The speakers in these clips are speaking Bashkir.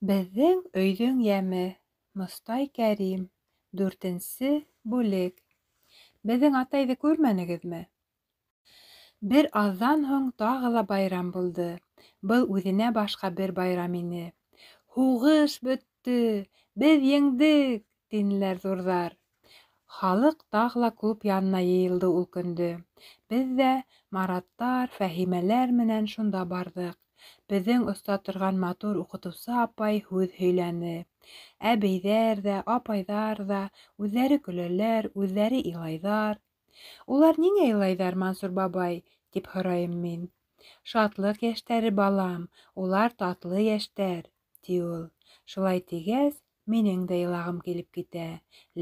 Беҙҙең өйҙөң йәме. Мостай Кәрим. 4-нсе бүлек. Беҙҙең атайҙы күрмәнегеҙме? Бер аҙҙан һуң тағы ла байрам булды. Был үҙенә башҡа бер байрам ине. Һуғыш бөттө! Беҙ еңдек! Тинеләр ҙурҙар. Халыҡ тағы ла клуб янына йыйылды ул көндө. Беҙ ҙә Мараттар, Фәһимәләр менән шунда барҙык. Беҙҙең оста торған матур уҡытыусы апай һүҙ һөйләне. Әбейҙәр ҙә, апайҙар ҙа үҙҙәре көләләр, үҙҙәре илайҙар. Улар ниңә илайҙар, Мансур бабай, тип һорайым мин. Шатлыҡ йәштәре, балам, улар татлы йәштәр, ти ул. Шулай тигәс, минең дә илағым килеп китә.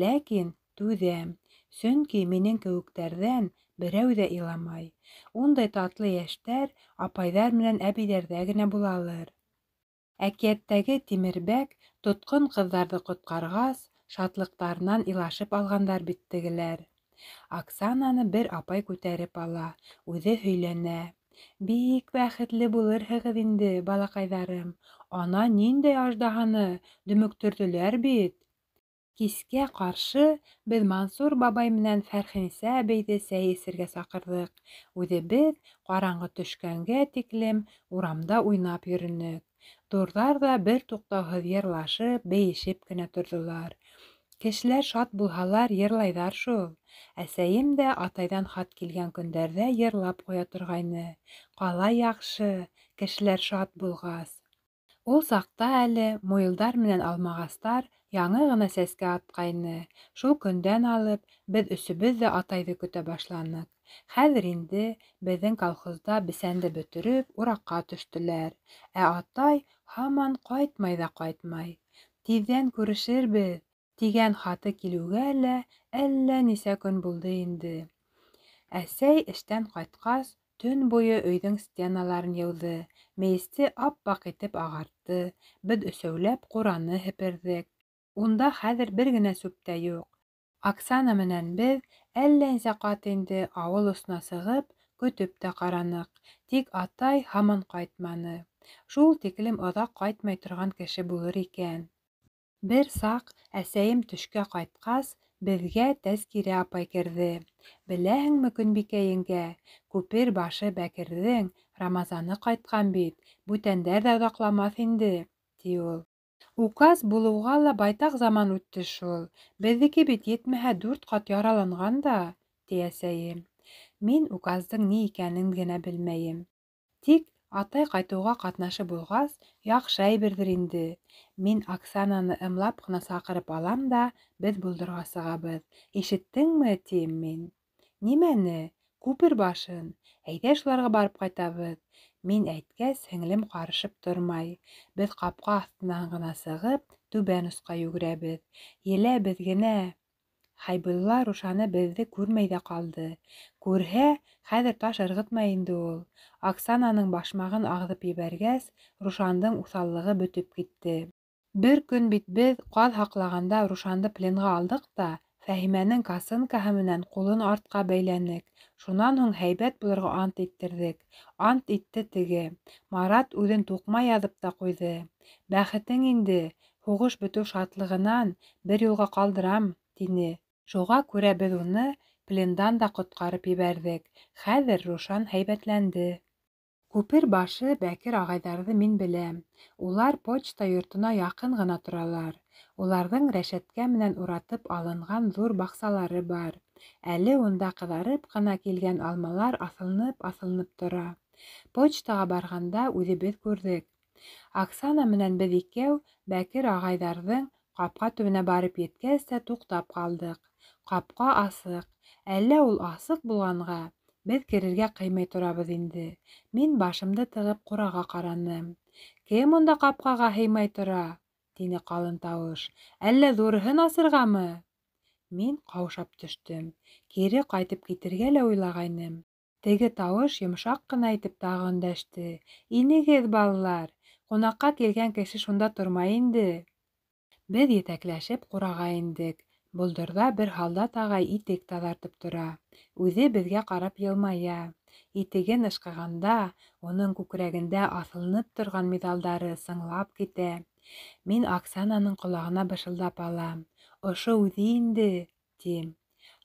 Ләкин түҙәм, сөнки минең кеүектәрҙән берәү ҙә иламай. Ундай татлы йәштәр апайҙар менән әбейҙәрҙә генә булалыр. Әкиәттәге Тимербәк тотҡон ҡыҙҙарҙы ҡотҡарғас, шатлыҡтарынан илашып алғандар бит тегеләр. Оксананы бер апай күтәреп ала, үҙе һөйләнә. Бик бәхетле булырһығыҙ инде, балаҡайҙарым. Ана ниндәй аждаһаны дөмөктөрҙөләр бит. Кискә ҡаршы беҙ Мансур бабай менән Фәрхинсә әбейҙе сәй эсергә саҡырҙык. Үҙебеҙ ҡараңғы төшкәнгә тиклем урамда уйнап йөрөнөк. Ҙурҙар ҙа бер туҡтауһыҙ йырлашып, бейешеп кенә торҙолар. Кешеләр шат булһалар, йырлайҙар шул. Әсәйем дә атайҙан хат килгән көндәрҙә йырлап ҡуя торғайны. Ҡалай яҡшы, кешеләр шат булғас. Ул саҡта әле муйылдар менән алмағастар яңы ғына сәскә атҡайны. Шул көндән алып беҙ өсөбөҙ ҙә атайҙы көтә башланык. Хәҙер инде беҙҙең колхозда бесәнде бөтөрөп, ураҡҡа төштөләр. Ә атай һаман ҡайтмай ҙа ҡайтмай. Тиҙҙән күрешербеҙ тигән хаты килеүгә лә әллә нисә көн булды инде. Әсәй эштән ҡайтҡас, төн буйы өйҙөң стеналарын йыуҙы, мейесте ап-аҡ итеп ағартты, беҙ өсәүләп ҡураны һеперҙек. Унда хәҙер бер генә сүп тә юҡ. Оксана менән беҙ әллә нисә ҡат инде ауыл осона сығып, көтөп тә ҡараныҡ. Тик атай һаман ҡайтманы. Шул тиклем оҙаҡ ҡайтмай торған кеше булыр икән. Бер саҡ әсәйем төшкә ҡайтҡас, беҙгә Тәзкирә апай керҙе. Беләһеңме, Көнбикә еңгә, күпер башы Бәкерҙең Рамазаны ҡайтҡан бит, бүтәндәр ҙә оҙаҡламаҫ инде, ти ул. Указ булыуға ла байтаҡ заман үтте шул. Беҙҙеке бит етмәһә 4 ҡат яраланған да, ти әсәйем. Мин указдың ни икәнен генә белмәйем. Тик атай ҡайтыуға ҡатнашып булғас, яҡшы әйберҙер инде. Мин Оксананы ымлап ҡына саҡырып алам да, беҙ болдорға сығабыҙ. Ишеттеңме, тием мин. Нимәне? Күпер башын. Әйҙә шуларға барып ҡайтабыҙ. Мин әйткәс, һеңлем ҡарышып тормай. Беҙ ҡапҡа аҫтынан ғына сығып, түбән осҡа йүгерәбеҙ. Еләбеҙ генә. Хәйбулла Рушаны беҙҙе күрмәй ҙә ҡалды. Күрһә, хәҙер таш ырғытмай инде ул. Оксананың башмағын ағыҙып ебәргәс, Рушандың уҫаллығы бөтөп китте. Бер көн бит беҙ ҡаҙ һаҡлағанда Рушанды пленға алдыҡ та, Фәһимәнең косынкаһы менән ҡулын артҡа бәйләнек. Шунан һуң һәйбәт булырға ант иттерҙек. Ант итте теге. Марат үҙен туҡмай яҙып та ҡуйҙы. Бәхетең инде, һуғыш бөтөү шатлығынан бер юлға ҡалдырам, тине. Шуға күрә беҙ уны плендан да ҡотҡарып ебәрҙек. Хәҙер Рушан һәйбәтләнде. Күпер башы Бәкер ағайҙарҙы мин беләм. Улар почта йортона яҡын ғына торалар. Уларҙың рәшәткә менән уратып алынған ҙур баҡсалары бар. Әле унда ҡыҙарып ҡына килгән алмалар аҫылынып тора. Почтаға барғанда үҙебеҙ күрҙек. Оксана менән беҙ икәү Бәкер ағайҙарҙың ҡапҡа төбөнә барып еткәс тә туҡтап ҡалдыҡ. Ҡапҡа асыҡ. Әллә ул асыҡ булғанға, беҙ керергә ҡыймай торабыҙ инде. Мин башымды тығып ҡураға ҡараным. Кем унда ҡапҡаға һыймай тора? Тине ҡалын тауыш. Әллә ҙурыһын асырғамы? Мин ҡаушап төштөм. Кире ҡайтып китергә лә уйлағайным. Теге тауыш йомшаҡ ҡына итеп тағы өндәште. Инегеҙ, балалар, ҡунаҡҡа килгән кеше шунда тормай инде. Беҙ етәкләшеп ҡураға индек. Болдорҙа бер һалдат ағай итек таҙартып тора. Үҙе беҙгә ҡарап йылмая. Итеген ышҡығанда, уның күкрәгендә аҫылынып торған миҙалдары сыңлап китә. Мин Оксананың ҡолағына бышылдап алам. Ошо үҙе инде, тим.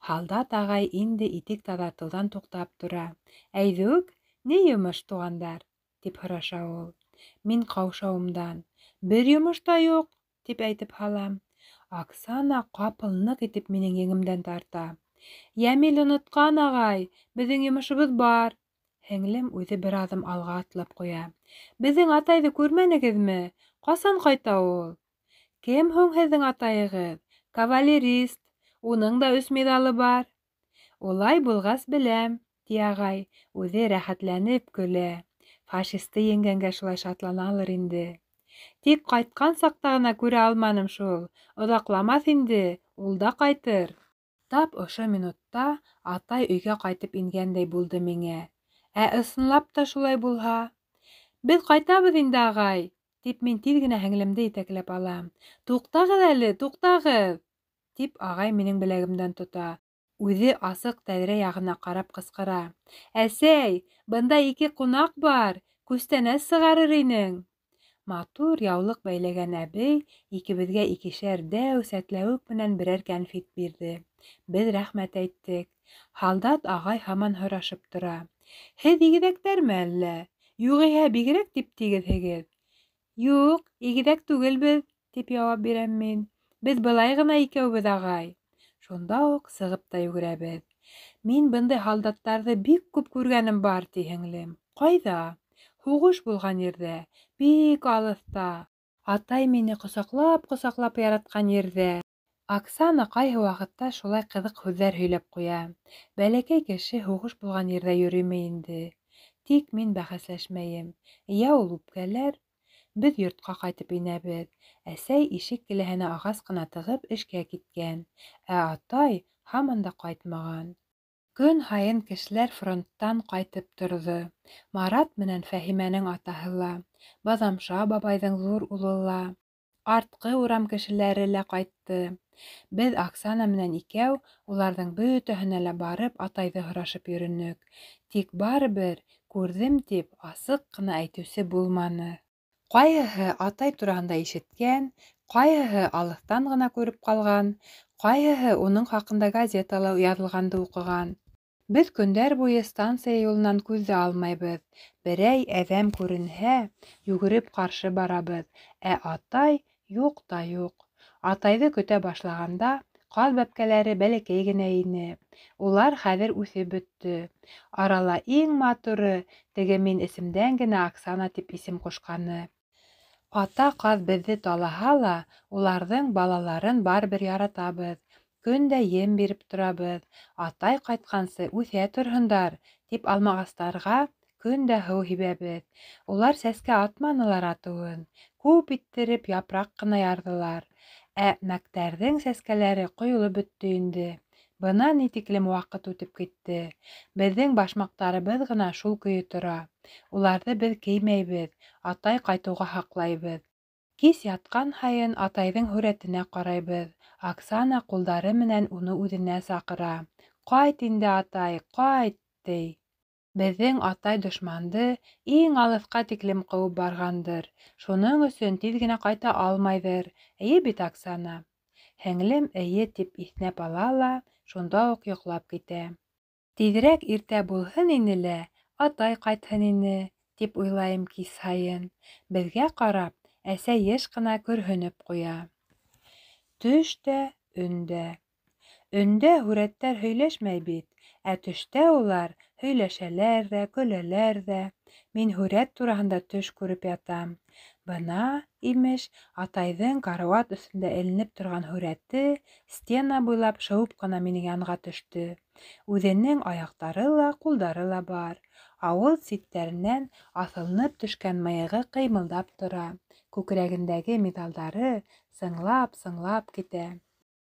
Һалдат ағай инде итек таҙартыуҙан туҡтап тора. Әйҙүк, ни йомош, туғандар? Тип һораша ул. Мин ҡаушауымдан: бер йомош та юҡ, тип әйтеп һалам. Оксана ҡапыл ныҡ итеп минең еңемдән тарта. Йәмил онотҡан, ағай, беҙҙең йомошобоҙ бар. Һеңлем үҙе бер аҙым алға атлап ҡуя. Беҙҙең атайҙы күрмәнегеҙме? Ҡасан ҡайта ул? Кем һуң һеҙҙең атайығыҙ? Кавалерист. Уның да 3 миҙалы бар. Улай булғас беләм, ти ағай, үҙе рәхәтләнеп көлә. Фашисты еңгәнгә шулай шатланалыр инде. Тик ҡайтҡан саҡта ғына күрә алманым шул. Оҙаҡламаҫ инде, ул да ҡайтыр. Тап ошо минутта атай өйгә ҡайтып ингәндәй булды миңә. Ә ысынлап та шулай булһа? Беҙ ҡайтабыҙ инде, ағай, тип мин тиҙ генә һеңлемде етәкләп алам. Туҡтағыҙ әле, туҡтағыҙ, тип ағай минең беләгемдән тота. Үҙе асыҡ тәҙрә яғына ҡарап ҡысҡыра. Әсәй, бында 2 ҡунаҡ бар, күстәнәс сығарыр инең. Матур яулыҡ бәйләгән әбей икебеҙгә 2-шәр дәү сәтләүек менән берәр кәнфит бирҙе. Беҙ рәхмәт әйттек. Һалдат ағай һаман һорашып тора. Һеҙ игеҙәктәрме әллә? Юғиһә бигерәк тип тигеҙһегеҙ. Юҡ, игеҙәк түгелбеҙ, тип яуап бирәм мин. Беҙ былай ғына икәүбеҙ, ағай. Шунда уҡ сығып та йүгерәбеҙ. Мин бындай һалдаттарҙы бик күп күргәнем бар, ти һеңлем. Ҡайҙа? Һуғыш булған ерҙә, бик алыҫта. Атай мине ҡосаҡлап яратҡан ерҙә. Оксана ҡайһы ваҡытта шулай ҡыҙыҡ һүҙҙәр һөйләп ҡуя. Бәләкәй кеше һуғыш булған ерҙә йөрөймө инде? Тик мин бәхәсләшмәйем. Йә ул үпкәләр. Беҙ йортҡа ҡайтып инәбеҙ. Әсәй ишек келәһенә ағас ҡына тығып эшкә киткән. Ә атай һаман да ҡайтмаған. Көн һайын кешеләр фронттан ҡайтып торҙо. Марат менән Фәһимәнең атаһы ла, Баҙамша бабайҙың ҙур улы ла, артҡы урам кешеләре лә ҡайтты. Беҙ Оксана менән икәү уларҙың бөтәһенә лә барып атайҙы һорашып йөрөнөк. Тик барыбер күрҙем тип асыҡ ҡына әйтеүсе булманы. Ҡайһыһы атай тураһында ишеткән, ҡайһыһы алыҫтан ғына күреп ҡалған, ҡайһыһы уның хаҡында газетала яҙылғанды уҡыған. Беҙ көндәр буйы станция юлынан күҙҙе алмайбыҙ. Берәй әҙәм күренһә, йүгереп ҡаршы барабыҙ. Ә атай юҡ та юҡ. Атайҙы көтә башлағанда ҡаҙ бәпкәләре бәләкәй генә ине. Улар хәҙер үҫеп бөттө. Арала иң матуры теге мин эсемдән генә Оксана тип исем ҡушҡаны. Ата ҡаҙ беҙҙе талаһа ла, уларҙың балаларын барыбер яратабыҙ. Көн дә ем биреп торабыҙ. Атай ҡайтҡансы үҫә торһондар, тип алмағастарға көн дә һыу һибәбеҙ. Улар сәскә атманылар атыуын. Күп иттереп япраҡ ҡына ярҙылар. Ә мәктәрҙең сәскәләре ҡойолоп бөттө инде. Бына ни тиклем ваҡыт үтеп китте. Беҙҙең башмаҡтарыбыҙ ғына шул көйө тора. Уларҙы беҙ кеймәйбеҙ, атай ҡайтыуға һаҡлайбыҙ. Кис ятҡан һайын атайҙың һүрәтенә ҡарайбыҙ. Оксана ҡулдары менән уны үҙенә саҡыра. Ҡайт инде, атай, ҡайт, ти. Беҙҙең атай дошманды иң алыҫҡа тиклем ҡыуып барғандыр. Шуның өсөн тиҙ генә ҡайта алмайҙыр. Эйе бит, Оксана? Һеңлем эйе тип иҫнәп ала ла, шунда уҡ йоҡлап китә. Тиҙерәк иртә булһын ине лә, атай ҡайтһын ине, тип уйлайым кис һайын. Беҙгә ҡарап, әсәй йыш ҡына көрһөнөп ҡуя. Төш тә, өн дә. Өндә һүрәттәр һөйләшмәй бит, ә төштә улар һөйләшәләр ҙә, көләләр ҙә. Мин һүрәт тураһында төш күреп ятам. Бына, имеш, атайҙың карауат өҫтөндә эленеп торған һүрәте стена буйлап шыуып ҡына минең янға төштө. Үҙенең аяҡтары ла, ҡулдары ла бар. Ауыҙ ситтәренән аҫылынып төшкән мыйығы ҡыймылдап тора. Күкрәгендәге миҙалдары сыңлап китә.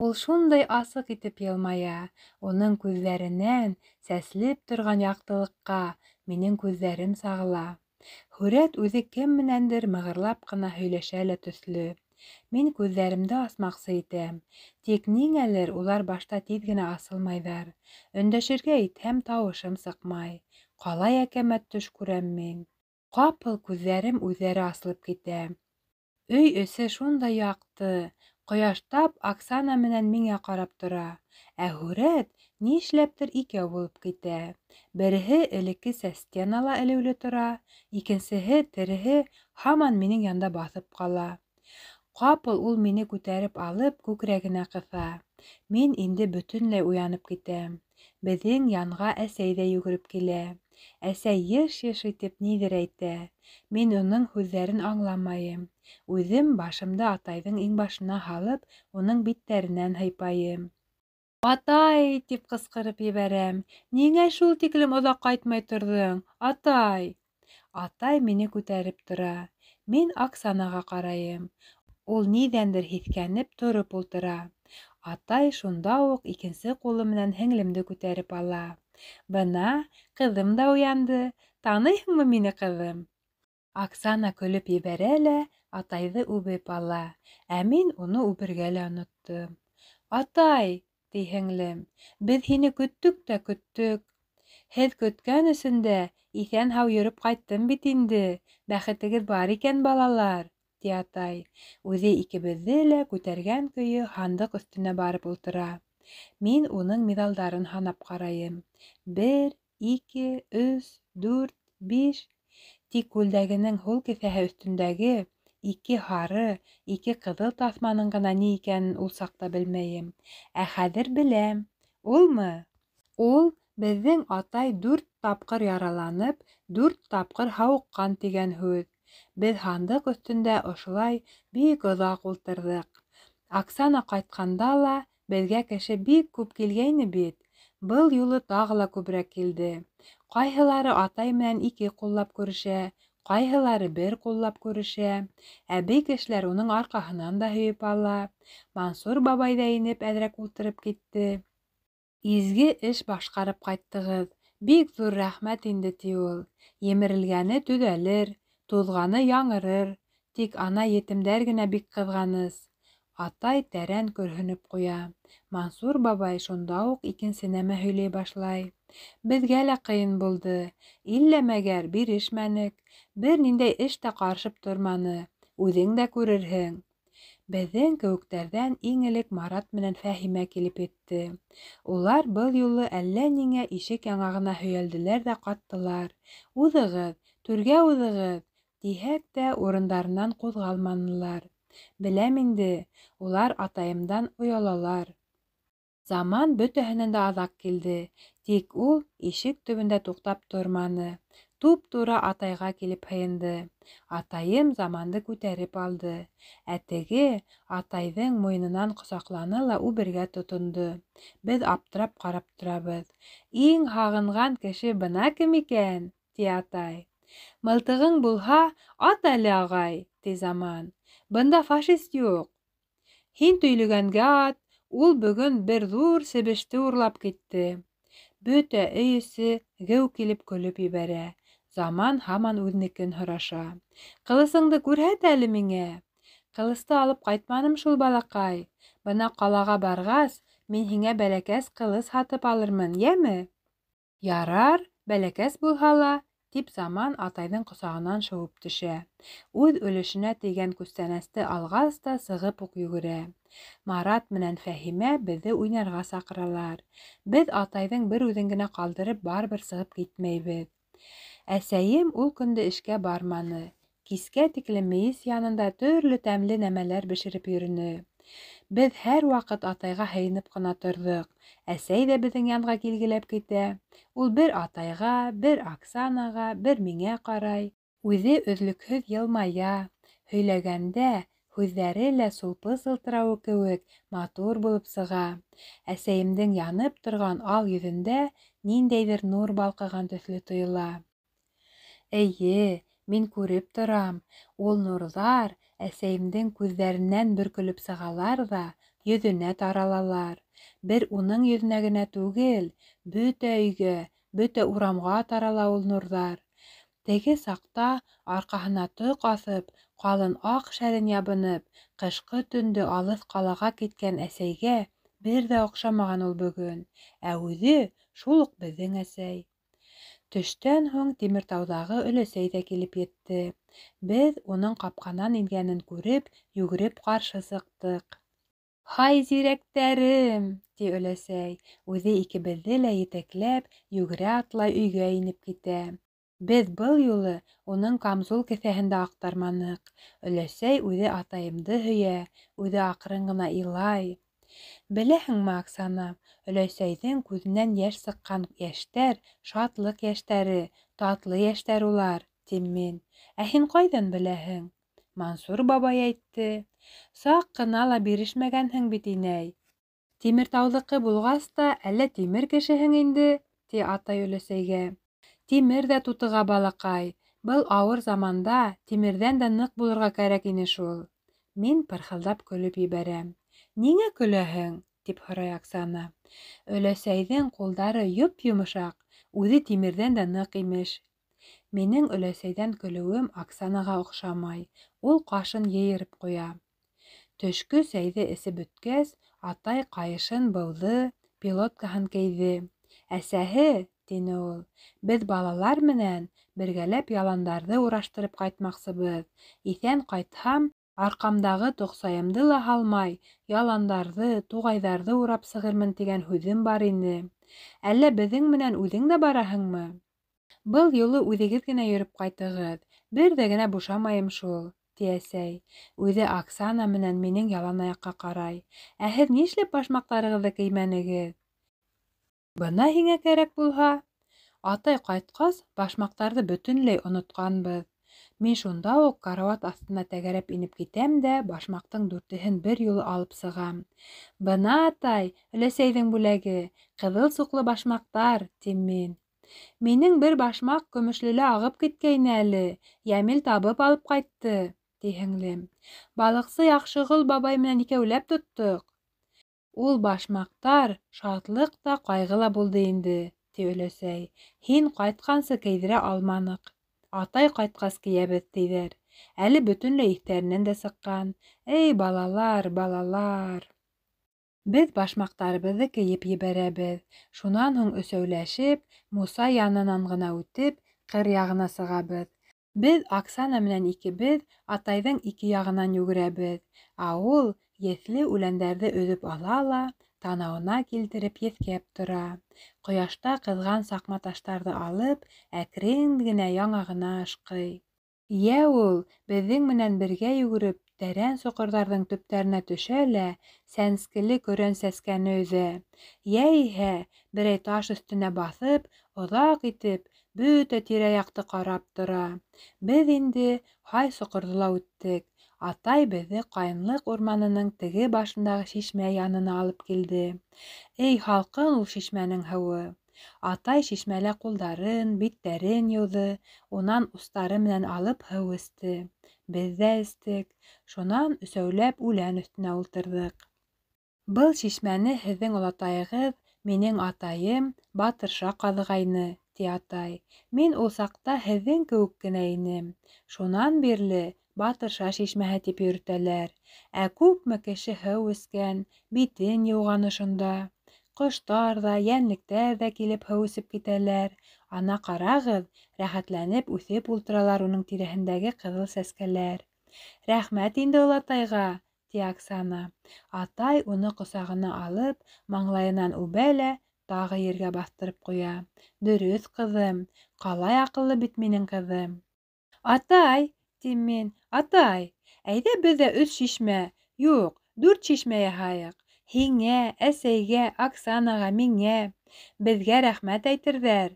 Ул шундай асыҡ итеп йылмая. Уның күҙҙәренән сәселеп торған яҡтылыҡҡа минең күҙҙәрем сағыла. Һүрәт үҙе кем менәндер мығырлап ҡына һөйләшә лә төҫлө. Мин күҙҙәремде асмаҡсы итәм. Тик ниңәлер улар башта тиҙ генә асылмайҙар. Өндәшергә итһәм, тауышым сыҡмай. Ҡалай әкәмәт төш күрәм мин. Ҡапыл күҙҙәрем үҙҙәре асылып китә. Өй эсе шундай яҡты. Ҡояш тап Оксана менән миңә ҡарап тора. Ә һүрәт нишләптер икәү булып китә. Береһе элеккесә стенала элеүле тора, икенсеһе тереһе һаман минең янда баҫып ҡала. Ҡапыл ул мине күтәреп алып күкрәгенә ҡыҫа. Мин инде бөтөнләй уянып китәм. Беҙҙең янға әсәй ҙә йүгереп килә. Әсәй йыш-йыш итеп ниҙер әйтә. Мин уның һүҙҙәрен аңламайым. Үҙем башымды атайҙың иңбашына һалып, уның биттәренән һыйпайым. «Атай!» тип ҡысҡырып ебәрәм. «Ниңә шул тиклем оҙаҡ ҡайтмай торҙоң, атай?» Атай мине күтәреп тора. Мин Оксанаға ҡарайым. Ул ниҙәндер һиҫкәнеп тороп ултыра. Атай шунда уҡ икенсе ҡулы менән һеңлемде күтәреп ала. «Бына, ҡыҙым да уянды. Таныйһыңмы мине, ҡыҙым?» Оксана көлөп ебәрә лә атайҙы үбеп ала, ә мин уны үбергә лә оноттом. «Атай!» ти һеңлем, «беҙ һине көттөк тә көттөк. Һеҙ көткән өсөн дә иҫән-һау йөрөп ҡайттым бит инде. Бәхетегеҙ бар икән, балалар!» ти атай. Үҙе икебеҙҙе лә күтәргән көйө һандыҡ өҫтөнә барып ултыра. Мин уның миҙалдарын һанап ҡарайым. 1, 2, 3, 4, 5. Тик күлдәгенең һул кеҫәһе өҫтөндәге 2 һары, 2 ҡыҙыл таҫманың ғына ни икәнен ул саҡта белмәйем. Ә хәҙер беләм. Улмы? Ул беҙҙең атай 4 тапҡыр яраланып, 4 тапҡыр һауыҡҡан тигән һүҙ. Беҙ һандыҡ өҫтөндә ошолай бик оҙаҡ ултырҙыҡ. Оксана ҡайтҡанда ла беҙгә кеше бик күп килгәйне бит. Был юлы тағы ла күберәк килде. Ҡайһылары атай менән 2 ҡуллап күрешә, ҡайһылары 1 ҡуллап күрешә. Әбей кешеләр уның арҡаһынан да һөйөп ала. Мансур бабай ҙа инеп әҙерәк ултырып китте. «Изге эш башҡарып ҡайттығыҙ. Бик ҙур рәхмәт инде», ти ул. «Емерелгәне төҙәлер, туҙғаны яңырыр. Тик ана етемдәр генә бик ҡыҙғаныс». Атай тәрән көрһөнөп ҡуя. Мансур бабай шунда уҡ икенсе нәмә һөйләй башлай. «Беҙгә лә ҡыйын булды. Иллә-мәгәр бирешмәнек. Бер ниндәй эш тә ҡарышып торманы. Үҙең дә күрерһең». Беҙҙең кеүектәрҙән иң элек Марат менән Фәһимә килеп етте. Улар был юлы әллә ниңә ишек яңағына һөйәлделәр ҙә ҡаттылар. «Уҙығыҙ, түргә уҙығыҙ», тиһәк тә урындарынан ҡуҙғалманылар. Беләм инде, улар атайымдан оялалар. Заман бөтәһенән дә аҙаҡ килде. Тик ул ишек төбөндә туҡтап торманы. Туп-тура атайға килеп һыйынды. Атайым Заманды күтәреп алды. Ә теге атайҙың муйынынан ҡосаҡланы ла үбергә тотондо. Беҙ аптырап ҡарап торабыҙ. «Иң һағынған кеше бына кем икән?» ти атай. «Мылтығың булһа, ат әле, ағай», ти Заман. «Бында фашист юҡ. Һин төйлөгәнгә ат, ул бөгөн бер ҙур себеште урлап китте». Бөтә өй эсе геү килеп көлөп ебәрә. Заман һаман үҙенекен һораша. «Ҡылысыңды күрһәт әле миңә». «Ҡылысты алып ҡайтманым шул, балаҡай. Бына ҡалаға барғас, мин һиңә бәләкәс ҡылыс һатып алырмын, йәме?» «Ярар, бәләкәс булһа ла», тип Заман атайҙың ҡосағынан шыуып төшә. Үҙ өлөшөнә тейгән күстәнәсте алғас та сығып уҡ йүгерә. Марат менән Фәһимә беҙҙе уйнарға саҡыралар. Беҙ атайҙың бер үҙен генә ҡалдырып барыбер сығып китмәйбеҙ. Әсәйем ул көндө эшкә барманы. Кискә тиклем мейес янында төрлө тәмле нәмәләр бешереп йөрөнө. Беҙ һәр ваҡыт атайға һыйынып ҡына торҙоҡ. Әсәй ҙә беҙҙең янға килгеләп китә. Ул бер атайға, бер Оксанаға, бер миңә ҡарай. Үҙе өҙлөкһөҙ йылмая. Һөйләгәндә һүҙҙәре лә сулпы сылтырауы кеүек матур булып сыға. Әсәйемдең янып торған ал йөҙөндә ниндәйҙер нур балҡыған төҫлө тойола. Эйе, мин күреп торам. Ул нурҙар әсәйемдең күҙҙәренән бөркөлөп сығалар ҙа йөҙөнә таралалар. Бер уның йөҙөнә генә түгел, бөтә өйгә, бөтә урамға тарала ул нурҙар. Теге саҡта арҡаһына тоҡ аҫып, ҡалын аҡ шәлен ябынып, ҡышҡы төндө алыҫ ҡалаға киткән әсәйгә бер ҙә оҡшамаған ул бөгөн, ә үҙе шул уҡ беҙҙең әсәй. Төштән һуң Тимертауҙағы өләсәй ҙә килеп етте. Беҙ уның ҡапҡанан ингәнен күреп, йүгереп ҡаршы сыҡтык. «Һай, зирәктәрем!» — ти өләсәй. Үҙе икебеҙҙе лә етәкләп, йүгерә-атлай өйгә инеп китә. Беҙ был юлы уның камзул кеҫәһен дә аҡтарманыҡ. Өләсәй үҙе атайымды һөйә, үҙе аҡрын ғына илай. Беләһеңме, Оксана, өләсәйҙең күҙенән йәш сыҡҡан йәштәр шатлыҡ йәштәре, татлы йәштәр улар, тим мин. Ә һин ҡайҙан беләһең? Мансур бабай әйтте. Саҡ ҡына ла бирешмәгәнһең бит, инәй. Тимертауҙыҡы булғас та, әллә тимер кешеһең инде, ти атай өләсәйгә. Тимер ҙә тутыға, балаҡай. Был ауыр заманда тимерҙән дә ныҡ булырға кәрәк ине шул. Мин пырхылдап көлөп ебәрәм. Ниңә көләһең? Тип һорай Оксана. Өләсәйҙең ҡулдары йоп-йомшаҡ, үҙе тимерҙән дә ныҡ, имеш. Минең өләсәйҙән көлөүем Оксанаға оҡшамай. Ул ҡашын йыйырып ҡуя. Төшкө сәйҙе эсеп бөткәс, атай ҡайышын быуҙы, пилоткаһын кейҙе. «Әсәһе», — тине ул, — «беҙ балалар менән бергәләп яландарҙы ураштырып ҡайтмаҡсыбыҙ. Иҫән ҡайтһам, арҡамдағы тоҡсайымды ла һалмай, яландарҙы, туғайҙарҙы урап сығырмын тигән һүҙем бар ине. Әллә беҙҙең менән үҙең дә бараһыңмы? Был юлы үҙегеҙ генә йөрөп ҡайтығыҙ, бер ҙә генә бушамайым шул», — ти әсәй. Үҙе Оксана менән минең ялан аяҡҡа ҡарай. «Ә һеҙ нишләп башмаҡтарығыҙҙы кеймәнегеҙ?» «Бына һиңә кәрәк булһа». Атай ҡайтҡас, башмаҡтарҙы бөтөнләй онотҡанбыҙ. Мин шунда уҡ карауат аҫтына тәгәрәп инеп китәм дә башмаҡтың дүртеһен бер юлы алып сығам. «Бына, атай, өләсәйҙең бүләге, ҡыҙыл суҡлы башмаҡтар», — тим мин. «Минең бер башмаҡ көмөшлөлә ағып киткәйне әле, Йәмил табып алып ҡайтты», — ти һеңлем. «Балыҡсы Яҡшығол бабай менән икәүләп тоттоҡ». «Ул башмаҡтар шатлыҡ та, ҡайғы ла булды инде», — ти өләсәй. «Һин ҡайтҡансы кейҙерә алманыҡ. Атай ҡайтҡас кейәбеҙ, тиҙәр. Әле бөтөнләй иҫтәренән дә сыҡҡан. Эй, балалар, балалар!» Беҙ башмаҡтарыбыҙҙы кейеп ебәрәбеҙ. Шунан һуң өсәүләшеп, Муса янынан ғына үтеп, ҡыр яғына сығабыҙ. Беҙ Оксана менән икебеҙ атайҙың ике яғынан йүгерәбеҙ, ә ул еҫле үләндәрҙе өҙөп ала ла танауына килтереп еҫкәп тора. Ҡояшта ҡыҙған саҡма таштарҙы алып, әкрен генә яңағына ашҡый. Йә ул, беҙҙең менән бергә йүгереп, тәрән соҡорҙарҙың төптәренә төшә лә сәнскеле көрән сәскәне өҙә. Йә иһә, берәй таш өҫтөнә баҫып, оҙаҡ итеп, бөтә тирә-яҡты ҡарап тора. Беҙ инде һай соҡорҙо ла үттек. Атай беҙҙе Ҡайынлыҡ урманының теге башындағы шишмә янына алып килде. Эй, һалҡын ул шишмәнең һыуы. Атай шишмәлә ҡулдарын, биттәрен йыуҙы, унан устары менән алып һыу эсте. Беҙ ҙә эстек. Шунан өсәүләп үлән өҫтөнә ултырҙык. «Был шишмәне һеҙҙең олатайығыҙ, минең атайым, Батырша ҡаҙығайны», — ти атай. «Мин ул саҡта һеҙҙең кеүек кенә инем. Шунан бирле Батырша шишмәһе тип йөрөтәләр. Ә күпме кеше һыу эскән, битен йыуған ошонда. Ҡоштар ҙа, йәнлектәр ҙә килеп һыу эсеп китәләр. Ана ҡарағыҙ, рәхәтләнеп үҫеп ултыралар уның тирәһендәге ҡыҙыл сәскәләр. Рәхмәт инде олатайға», — ти Оксана. Атай уны ҡосағына алып, маңлайынан үбә лә тағы ергә баҫтырып ҡуя. «Дөрөҫ, ҡыҙым, ҡалай аҡыллы бит минең ҡыҙым». «Атай», — тим мин, «атай, әйҙә беҙ ҙә 3 шишмә, юҡ, 4 шишмә яһайыҡ. Һиңә, әсәйгә, Оксанаға, миңә. Беҙгә рәхмәт әйтерҙәр.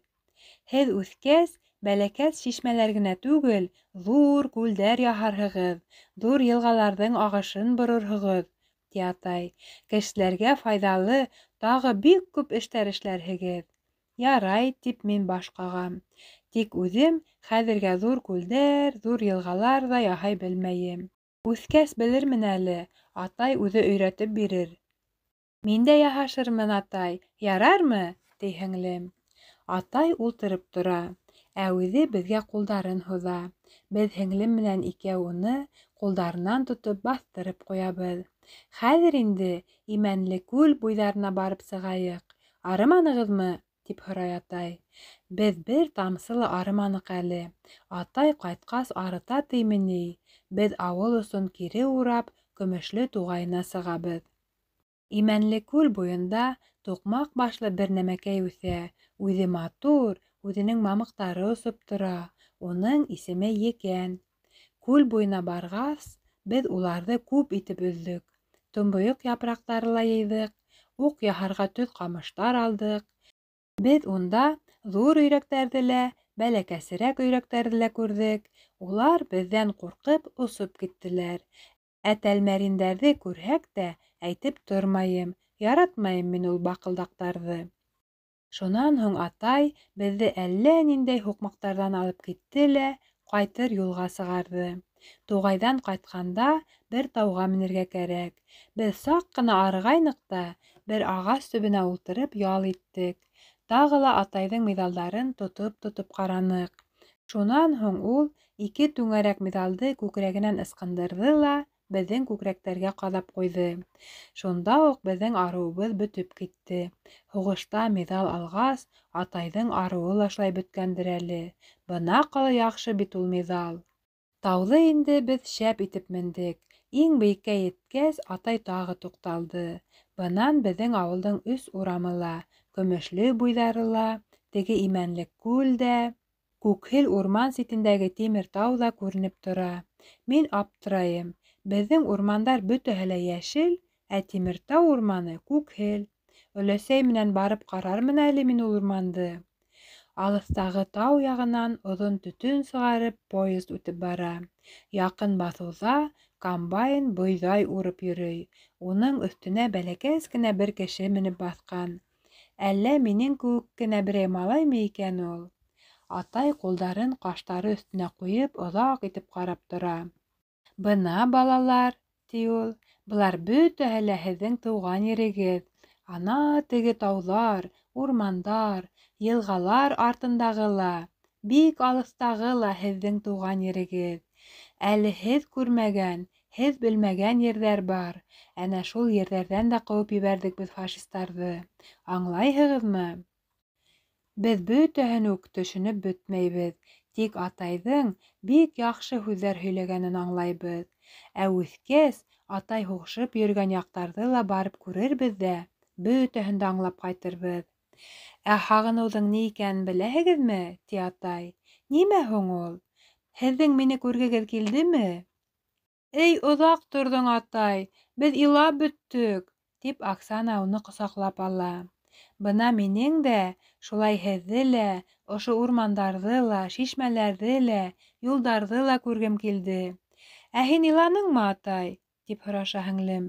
Һеҙ үҫкәс, бәләкәс шишмәләр генә түгел, ҙур күлдәр яһарһығыҙ, ҙур йылғаларҙың ағышын борорһоғоҙ», — ти атай. «Кешеләргә файҙалы тағы бик күп эштәр эшләрһегеҙ». «Ярай», — тип мин баш ҡағам. Тик үҙем хәҙергә ҙур күлдәр, ҙур йылғалар ҙа яһай белмәйем. Үҫкәс белермен әле, атай үҙе өйрәтеп бирер. «Мин дә яһашырмын, атай, ярармы?» — ти һеңлем. Атай ултырып тора. Ә үҙе беҙгә ҡулдарын һуҙа. Беҙ һеңлем менән икәү уны ҡулдарынан тотоп баҫтырып ҡуябыҙ. Хәҙер инде имәнле күл буйҙарына барып сығайыҡ. Арыманығыҙмы? Тип һорай атай. Беҙ бер тамсы ла арыманыҡ әле. Атай ҡайтҡас арыта тейме ни? Беҙ ауыл осон кире урап, көмөшлө туғайына сығабыҙ. Имәнле күл буйында туҡмаҡ башлы бер нәмәкәй үҫә. Үҙе матур, үҙенең мамыҡтары осоп тора. Уның исеме Екән. Күл буйына барғас, беҙ уларҙы күп итеп өҙҙөк. Томбойоҡ япраҡтары ла йыйҙыҡ, уҡ яһарға төҙ ҡамыштар алдыҡ. Беҙ унда ҙур өйрәктәрҙе лә, бәләкәсерәк өйрәктәрҙе лә күрҙек. Улар беҙҙән ҡурҡып осоп киттеләр. Ә тәлмәрйендәрҙе күрһәк тә, әйтеп тормайым, яратмайым мин ул баҡылдаҡтарҙы. Шунан һуң атай беҙҙе әллә ниндәй һуҡмаҡтарҙан алып китте лә ҡайтыр юлға сығарҙы. Туғайҙан ҡайтҡанда бер тауға менергә кәрәк. Беҙ саҡ ҡына арығайныҡ та, бер ағас төбөнә ултырып ял иттек. Тағы ла атайҙың миҙалдарын тотоп ҡараныҡ. Шунан һуң ул 2 түңәрәк миҙалды күкрәгенән ысҡындырҙы ла беҙҙең күкрәктәргә ҡаҙап ҡуйҙы. Шунда уҡ беҙҙең арыуыбыҙ бөтөп китте. Һуғышта миҙал алғас, атайҙың арыуы ла шулай бөткәндер әле. Бына ҡалай яҡшы бит ул миҙал. Тауҙы инде беҙ шәп итеп мендек. Иң бейеккә еткәс, атай тағы туҡталды. Бынан беҙҙең ауылдың 3 урамы ла, көмөшлө буйҙары ла, теге имәнле күл дә, Күкһел урман ситендәге Тимер тау да күренеп тора. Мин аптырайым. Беҙҙең урмандар бөтәһе лә йәшел, ә Тимер тау урманы күкһел. Өләсәй менән барып ҡарармын әле мин ул урманды. Алыҫтағы тау яғынан оҙон төтөн сығарып поезд үтеп бара. Яҡын баҫыуҙа комбайн бойҙай урып йөрөй. Уның өҫтөнә бәләкәс кенә бер кеше менеп баҫҡан. Әллә минең кеүек кенә берәй малаймы икән ул? Атай ҡулдарын ҡаштары өҫтөнә ҡуйып оҙаҡ итеп ҡарап тора. Бына, балалар, ти ул, былар бөтәһе лә һеҙҙең тыуған ерегеҙ. Ана теге тауҙар, урмандар, йылғалар артындағы ла, бик алыҫтағы ла һеҙҙең тыуған ерегеҙ. Әле һеҙ күрмәгән, һеҙ белмәгән ерҙәр бар. Әнә шул ерҙәрҙән дә ҡыуып ебәрҙек беҙ фашистарҙы. Аңлайһығыҙмы? Беҙ бөтәһен үк төшөнөп бөтмәйбеҙ, тик атайҙың бик яҡшы һүҙҙәр һөйләгәнен аңлайбыҙ. Ә үҫкәс, атай һуғышып йөрөгән яҡтарҙы ла барып күрербеҙ ҙә, бөтәһен дә аңлап ҡайтырбыҙ. Ә һағыныуҙың ни икәнен беләһегеҙме? Ти атай. Нимә һуң ул? Һеҙҙең мине күргегеҙ килдеме? Эй, оҙаҡ торҙоң, атай, беҙ илап бөттөк, тип Оксана уны ҡосаҡлап ала. Бына минең дә шулай һеҙҙе лә, ошо урмандарҙы ла, шишмәләрҙе лә, юлдарҙы ла күргем килде. Ә һин иланыңмы, атай? Тип һораша һеңлем.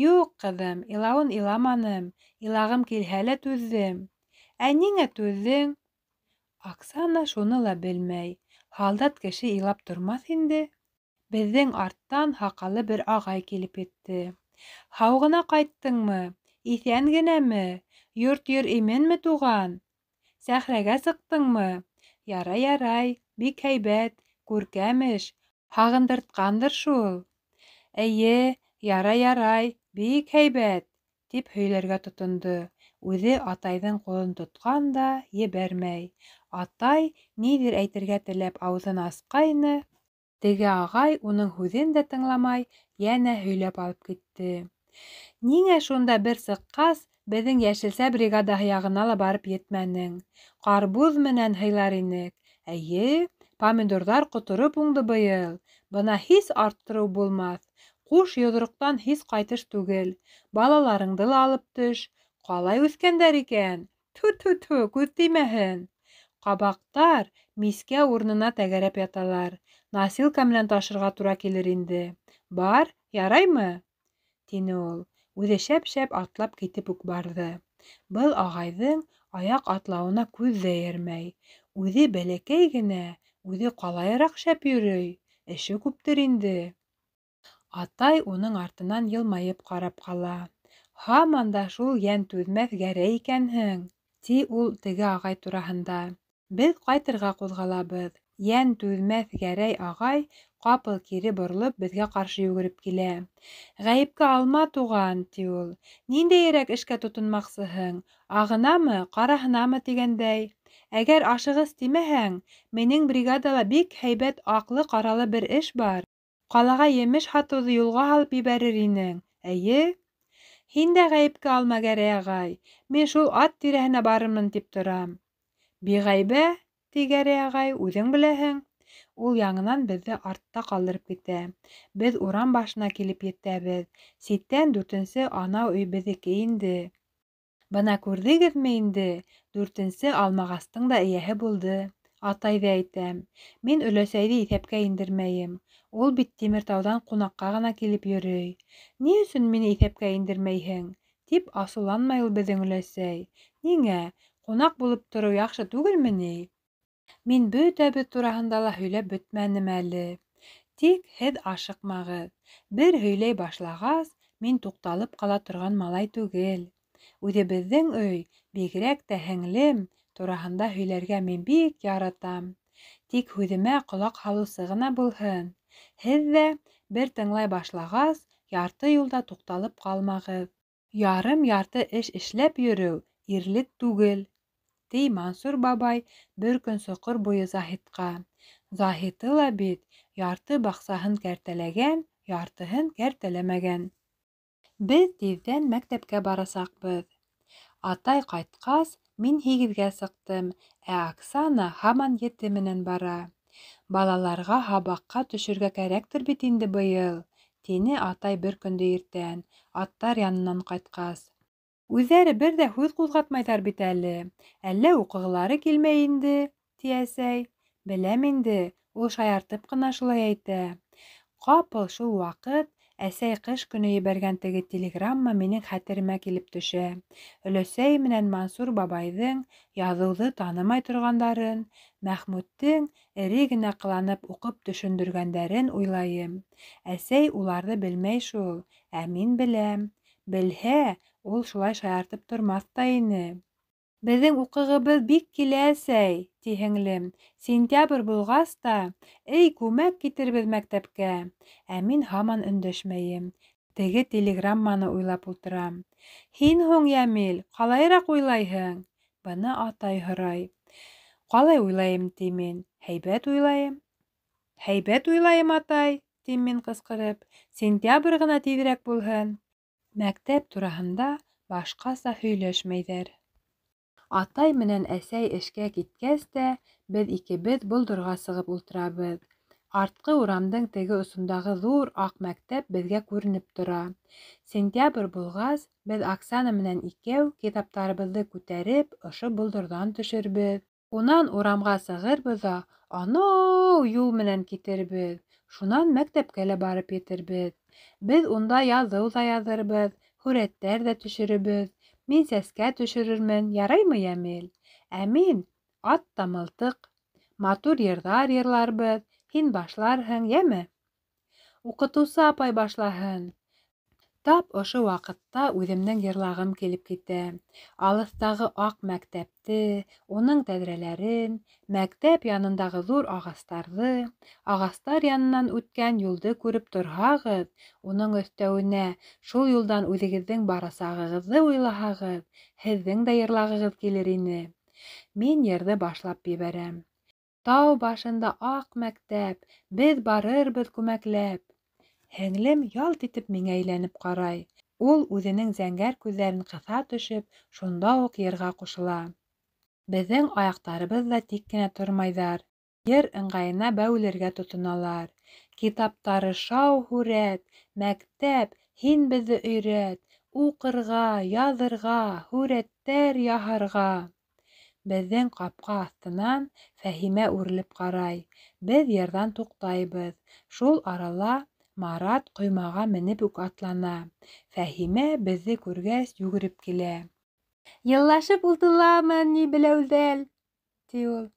Юҡ, ҡыҙым, илауын иламаным, илағым килһә лә түҙҙем. Ә ниңә түҙҙең? Оксана шуны ла белмәй. Һалдат кеше илап тормаҫ инде. Беҙҙең арттан һаҡалы бер ағай килеп етте. Һау ғына ҡайттыңмы? Иҫән генәме? Йорт-ер именме, туған? Сәхрәгә сыҡтыңмы? Ярай, бик һәйбәт, күркәм эш, һағындыртҡандыр шул. Эйе, ярай, бик һәйбәт, тип һөйләргә тотондо. Үҙе атайҙың ҡулын тотҡан да ебәрмәй. Атай ниҙер әйтергә теләп ауыҙын асҡайны, теге ағай уның һүҙен дә тыңламай, йәнә һөйләп алып китте. Ниңә шунда бер сыҡҡас, беҙҙең йәшелсә бригадаһы яғына ла барып етмәнең? Ҡарбуз менән һыйлар инек. Эйе, помидорҙар ҡотороп уңды быйыл. Бына һис арттырыу булмаҫ. Ҡуш йоҙроҡтан һис ҡайтыш түгел. Балаларыңды ла алып төш. Ҡалай үҫкәндәр икән. Ту, күҙ теймәһен. Ҡабаҡтар мискә урынына тәгәрәп яталар. Носилка менән ташырға тура килер инде. Бар, яраймы? Тине ул. Үҙе шәп-шәп атлап китеп үк барҙы. Был ағайҙың аяҡ атлауына күҙ ҙә йәрмәй. Үҙе бәләкәй генә, үҙе ҡалайыраҡ шәп йөрөй. Эше күптер инде. Атай уның артынан йылмайып ҡарап ҡала. Һаман да шул йән түҙмәҫ Гәрәй икәнһең, ти ул теге ағай тураһында. Беҙ ҡайтырға ҡуҙғалабыҙ. Йән түҙмәҫ Гәрәй ағай ҡапыл кире боролоп беҙгә ҡаршы йүгереп килә. «Ғәйепкә алма, туған», — ти ул. «Ниндәйерәк эшкә тотонмаҡсыһың? Ағынамы, ҡараһынамы тигәндәй. Әгәр ашығыс тимәһәң, минең бригадала бик һәйбәт аҡлы-ҡаралы бер эш бар. Ҡалаға емеш һатыуҙы юлға һалып ебәрер инең, эйе?» «Һин дә ғәйепкә алма, Гәрәй ағай. Мин шул ат тирәһенә барырмын тип торам». «Биғәйбә», — ти Гәрәй ағай, «үҙең беләһең». Ул яңынан беҙҙе артта ҡалдырып китә. Беҙ урам башына килеп етәбеҙ. Ситтән 4-нсе анау өй беҙҙеке инде. Бына күрҙегеҙме инде, 4-нсе алмағастың да эйәһе булды. Атайҙы әйтәм. Мин өләсәйҙе иҫәпкә индермәйем. Ул бит Тимертауҙан ҡунаҡҡа ғына килеп йөрөй. «Ни өсөн мине иҫәпкә индермәйһең?» тип асыуланмай ул беҙҙең өләсәй. «Ниңә? Ҡунаҡ булып тороу яҡшы түгелме ни?» Мин бөтәбеҙ тураһында ла һөйләп бөтмәнем әле. Тик һеҙ ашыҡмағыҙ. Бер һөйләй башлағас, мин туҡталып ҡала торған малай түгел. Үҙебеҙҙең өй, бигерәк тә һеңлем, тураһында һөйләргә мин бик яратам. Тик һүҙемә ҡолаҡ һалыусы ғына булһын. Һеҙ ҙә, бер тыңлай башлағас, ярты юлда туҡталып ҡалмағыҙ. Ярым-ярты эш эшләп йөрөү ирлек түгел, ти Мансур бабай бер көн соҡор буйы Заһитҡа. Заһиты ла бит ярты баҡсаһын кәртәләгән, яртыһын кәртәләмәгән. Беҙ тиҙҙән мәктәпкә барасаҡбыҙ. Атай ҡайтҡас, мин 8-гә сыҡтым, ә Оксана һаман 7 менән бара. «Балаларға һабаҡҡа төшөргә кәрәктер бит инде быйыл», — тине атай бер көндө иртән, аттар янынан ҡайтҡас. «Үҙҙәре бер ҙә һүҙ ҡуҙғатмайҙар бит әле. Әллә уҡығылары килмәй инде», — ти әсәй. «Беләм инде, ул шаяртып ҡына шулай әйтә». Ҡапыл шул ваҡыт әсәй ҡыш көнө ебәргән теге телеграмма минең хәтеремә килеп төшә. Өләсәй менән Мансур бабайҙың яҙыуҙы танымай торғандарын, Мәхмүттең эре генә ҡыланып уҡып төшөндөргәндәрен уйлайым. Әсәй уларҙы белмәй шул, ә мин беләм. Белһә, ул шулай шаяртып тормаҫ та ине. «Беҙҙең уҡығыбыҙ бик килә, әсәй», — ти һеңлем. «Сентябрь булғас та, эй, күмәк китербеҙ мәктәпкә». Ә мин һаман өндәшмәйем. Теге телеграмманы уйлап ултырам. «Һин һуң, Йәмил, ҡалайыраҡ уйлайһың?» Быны атай һорай. «Ҡалай уйлайым», ти мин. «Һәйбәт уйлайым». «Һәйбәт уйлайым, атай», тим мин ҡысҡырып. «Сентябрь ғына тиҙерәк булһын». Мәктәп тураһында башҡаса һөйләшмәйҙәр. Атай менән әсәй эшкә киткәс тә, беҙ икебеҙ болдорға сығып ултырабыҙ. Артҡы урамдың теге осондағы ҙур аҡ мәктәп беҙгә күренеп тора. Сентябрь булғас, беҙ Оксана менән икәү китаптарыбыҙҙы күтәреп, ошо болдорҙан төшөрбөҙ. Унан урамға сығырбыҙ ҙа, анау юл менән китербеҙ. Шунан мәктәпкә лә барып етербеҙ. Беҙ унда яҙыу ҙа яҙырбыҙ, һүрәттәр ҙә төшөрөрбөҙ. Мин сәскә төшөрөрмөн, яраймы, Йәмил? Ә мин ат та мылтыҡ. Матур йырҙар йырларбыҙ, һин башларһың, йәме? Уҡытыусы апай башлаһын. Тап ошо ваҡытта үҙемдең йырлағым килеп китә. Алыҫтағы аҡ мәктәпте, уның тәҙрәләрен, мәктәп янындағы ҙур ағастарҙы, ағастар янынан үткән юлды күреп торһағыҙ, уның өҫтәүенә шул юлдан үҙегеҙҙең барасағығыҙҙы уйлаһағыҙ, һеҙҙең дә йырлағығыҙ килер ине. Мин йырҙы башлап ебәрәм. Тау башында аҡ мәктәп, беҙ барырбыҙ күмәкләп. Һеңлем ялт итеп миңә әйләнеп ҡарай. Ул үҙенең зәңгәр күҙҙәрен ҡыҫа төшөп, шунда уҡ йырға ҡушыла. Беҙҙең аяҡтарыбыҙ ҙа тик кенә тормайҙар. Йыр ыңғайына бәүелергә тотоналар. Китаптары шау-һүрәт, мәктәп, һин беҙҙе өйрәт, уҡырға, яҙырға, һүрәттәр яһарға. Беҙҙең ҡапҡа аҫтынан Фәһимә үрелеп ҡарай. Беҙ йырҙан туҡтайбыҙ. Шул арала Марат ҡоймаға менеп үк атлана. Фәһимә беҙҙе күргәс йүгереп килә. «Йыллашып ултыламы ни беләүҙәл?» ти ул.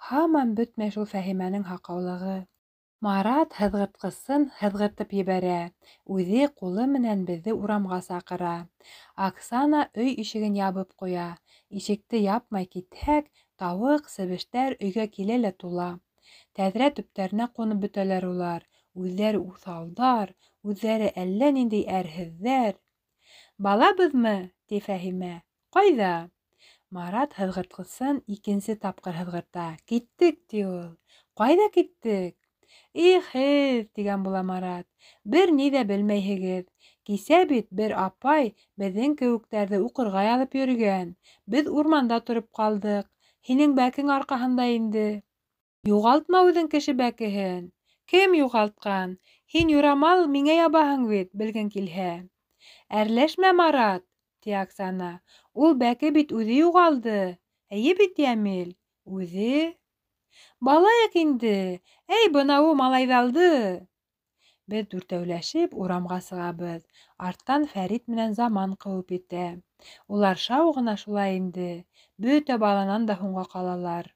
Һаман бөтмәй шул Фәһимәнең һаҡаулығы. Марат һыҙғыртҡысын һыҙғыртып ебәрә. Үҙе ҡулы менән беҙҙе урамға саҡыра. Оксана өй ишеген ябып ҡуя. Ишекте япмай китһәк, Тауыҡ, себештәр өйгә килә лә тула. Тәҙрә төптәренә ҡунып бөтәләр улар. Үҙҙәре уҫалдар, үҙҙәре әллә ниндәй әрһеҙҙәр. «Балабыҙмы?» — ти Фәһимә. «Ҡайҙа?» Марат һыҙғыртҡысын икенсе тапҡыр һыҙғырта. «Киттек», — ти ул. «Ҡайҙа киттек?» «Их, һеҙ!» — тигән була Марат. «Бер ни ҙә белмәйһегеҙ. Кисә бит бер апай беҙҙең кеүектәрҙе уҡырға яҙып йөрөгән. Беҙ урманда тороп ҡалдык. Һинең бәкең арҡаһында инде». «Юғалтма үҙең кеше бәкеһен!» «Кем юғалтҡан? Һин юрамал миңә ябаһың бит, белгең килһә!» «Әрләшмә, Марат!» — ти Оксана. «Ул бәке бит үҙе юғалды. Эйе бит, Йәмил?» «Үҙе?» «Балайыҡ инде. Эй, бынауы малайҙалды!» Беҙ дүртәүләшеп урамға сығабыҙ. Арттан Фәрит менән Заман ҡыуып етә. Улар шау ғына шулай инде. Бөтә баланан да һуңға ҡалалар.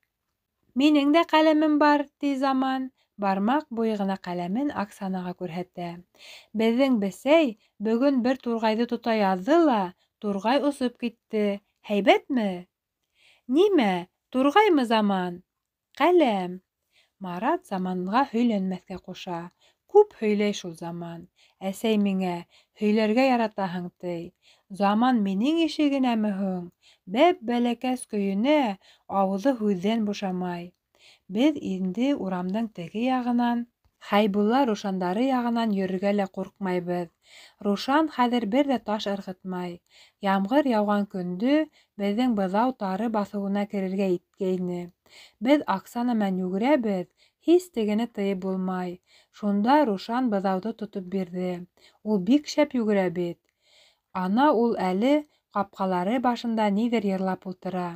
«Минең дә ҡәләмем бар», — ти Заман. Бармаҡ буйы ғына ҡәләмен Оксанаға күрһәтә. «Беҙҙең бесәй бөгөн бер турғайҙы тота яҙҙы ла, турғай осоп китте. Һәйбәтме?» «Нимә, турғаймы, Заман?» «Ҡәләм». Марат Заманға һөйләнмәҫкә ҡуша. Күп һөйләй шул Заман. «Әсәй миңә һөйләргә яратаһың», ти. Заман минең ишегенәме һуң? Бәп-бәләкәс көйөнә, ауыҙы һүҙҙән бушамай. Беҙ инде урамдың теге яғынан, Хәйбулла Рушандары яғынан йөрөргә лә ҡурҡмайбыҙ. Рушан хәҙер бер ҙә таш ырғытмай. Ямғыр яуған көндө беҙҙең быҙау тары баҫыуына керергә иткәйне. Беҙ Оксана менән йүгерәбеҙ, һис тегене тыйып булмай. Шунда Рушан быҙауҙы тотоп бирҙе. Ул бик шәп йүгерә бит. Ана ул әле ҡапҡалары башында ниҙер йырлап ултыра.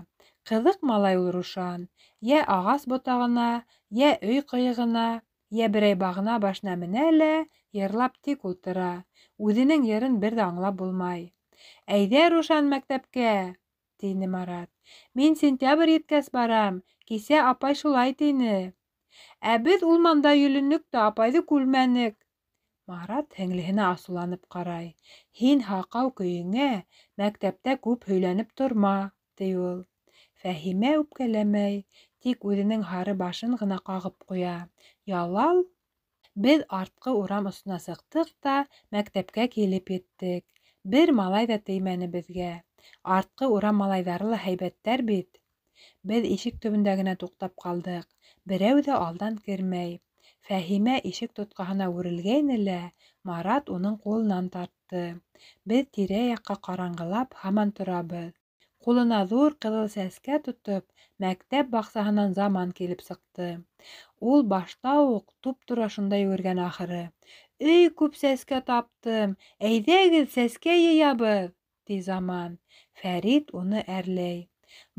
Ҡыҙыҡ малай ул Рушан. Йә ағас ботағына, йә өй ҡыйығына, йә берәй бағана башына менә лә йырлап тик ултыра. Үҙенең йырын бер ҙә аңлап булмай. «Әйҙә, Рушан, мәктәпкә!» — тине Марат. «Мин сентябрь еткәс барам. Кисә апай шулай тине». «Ә беҙ улманда йөлөнөк тә апайҙы күрмәнек». Марат һеңлеһенә асыуланып ҡарай. «Һин һаҡау көйөңә мәктәптә күп һөйләнеп торма», — ти ул. Фәһимә үпкәләмәй, тик үҙенең һары башын ғына ҡағып ҡуя. «Ялал!» Беҙ артҡы урам осона сыҡтыҡ та мәктәпкә килеп еттек. Бер малай ҙа теймәне беҙгә. Артҡы урам малайҙары ла һәйбәттәр бит. Беҙ ишек төбөндә генә туҡтап ҡалдыҡ. Берәү ҙә алдан кермәй. Фәһимә ишек тотҡаһына үрелгәйне лә, Марат уның ҡулынан тартты. Беҙ тирә-яҡҡа ҡараңғылап һаман торабыҙ. Ҡулына ҙур ҡыҙыл сәскә тотоп, мәктәп баҡсаһынан Заман килеп сыҡты. Ул башта уҡ туп-тура шунда йүгергән ахыры. «Эй, күп сәскә таптым! Әйҙәгеҙ, сәскә йыябыҙ!» — ти Заман. Фәрит уны әрләй.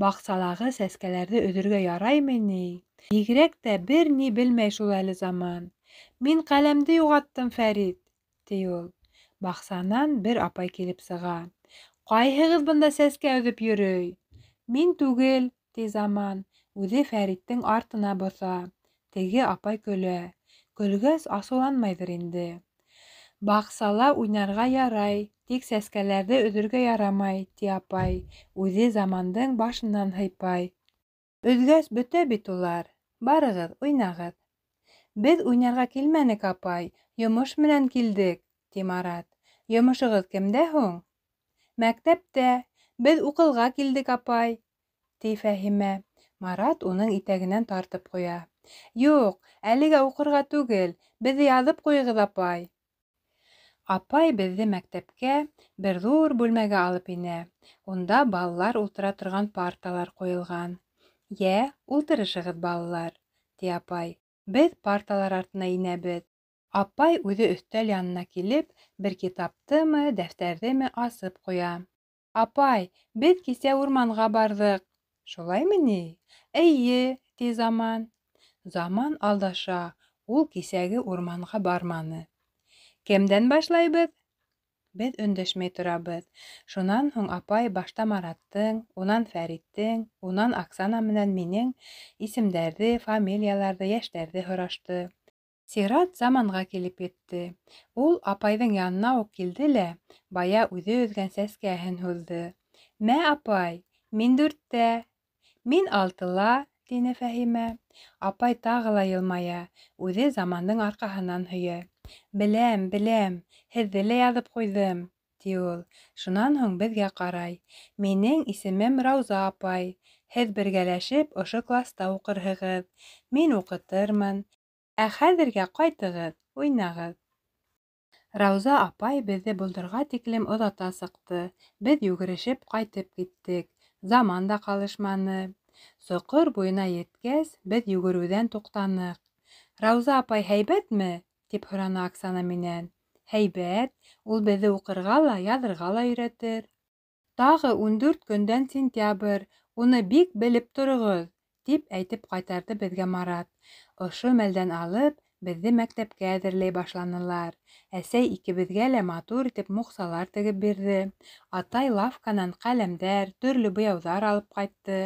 «Баҡсалағы сәскәләрҙе өҙөргә яраймы ни? Бигерәк тә бер ни белмәй шул әле Заман. Мин ҡәләмде юғаттым, Фәрит!» — ти ул. Баҡсанан бер апай килеп сыға. «Ҡайһығыҙ бында сәскә өҙөп йөрөй?» «Мин түгел», — ти Заман. Үҙе Фәриттең артына боҫа. Теге апай көлә. Көлгәс асыуланмайҙыр инде. «Баҡсала уйнарға ярай, тик сәскәләрҙе өҙөргә ярамай», — ти апай. Үҙе Замандың башынан һыйпай. «Өҙгәс бөтә бит улар. Барығыҙ, уйнағыҙ». «Беҙ уйнарға килмәнек, апай. Йомош менән килдек», — ти Марат. «Йомошоғоҙ кемдә һуң?» «Мәктәптә. Беҙ уҡыуға килдек, апай», — ти Фәһимә. Марат уның итәгенән тартып ҡуя. «Юҡ, әлегә уҡырға түгел. Беҙҙе яҙып ҡуйығыҙ, апай». Апай беҙҙе мәктәпкә бер ҙур бүлмәгә алып инә. Унда балалар ултыра торған парталар ҡуйылған. «Йә, ултырышығыҙ, балалар», — ти апай. Беҙ парталар артына инәбеҙ. Апай үҙе өҫтәл янына килеп, бер китаптымы, дәфтәрҙеме асып ҡуя. «Апай, беҙ кисә урманға барҙык». «Шулаймы ни?» «Эйе», — ти Заман. Заман алдаша. Ул кисәге урманға барманы. «Кемдән башлайбыҙ?» Беҙ өндәшмәй торабыҙ. Шунан һуң апай башта Мараттың, унан Фәриттең, унан Оксана менән минең исемдәрҙе, фамилияларҙы, йәштәрҙе һорашты. Сират Заманға килеп етте. Ул апайҙың янына уҡ килде лә, бая үҙе өҙгән сәскәһен һуҙҙы. «Мә, апай, мин 4-тә». Мин 6-ла, тине Фәһимә. Апай тағы ла йылмая, үҙе замандың арҡаһынан һөйә. Беләм, беләм, һеҙҙе лә яҙып ҡуйҙым, ти ул. Шунан һуң беҙгә ҡарай. Минең исемем Рауза апай. Һеҙ бергәләшеп ошо класта уҡырһығыҙ. Мин уҡытырмын. Ә хәҙергә ҡайтығыҙ, уйнағыҙ. Рауза апай беҙҙе болдорға тиклем оҙата сыҡты. Беҙ йүгерешеп ҡайтып киттек. Заман да ҡалышманы. Соҡор буйына еткәс, беҙ йүгереүҙән туҡтаныҡ. Рауза апай һәйбәтме? Тип һораны Оксана минән. Һәйбәт, ул беҙҙе уҡырға ла, яҙырға ла өйрәтер. Тағы 14 көндән сентябрь, уны бик белеп тороғоҙ, тип әйтеп ҡайтарҙы беҙгә Марат. Ошо мәлдән алып, беҙҙе мәктәпкә әҙерләй башланылар. Әсәй икебеҙгә лә матур итеп муҡсалар тегеп бирҙе. Атай лавканан ҡәләмдәр, төрлө буяуҙар алып ҡайтты.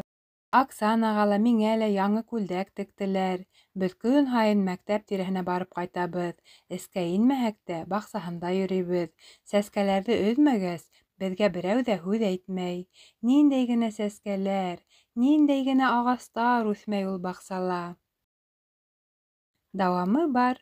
Оксанаға ла, миңә лә яңы күлдәк тектеләр. Беҙ көн һайын мәктәп тирәһенә барып ҡайтабыҙ. Эскә инмәһәк тә, баҡсаһында йөрөйбөҙ. Сәскәләрҙе өҙмәгәс, беҙгә берәү ҙә һүҙ әйтмәй. Ниндәй генә сәскәләр, ниндәй генә ағастар үҫмәй ул баҡсала. Дауамы бар.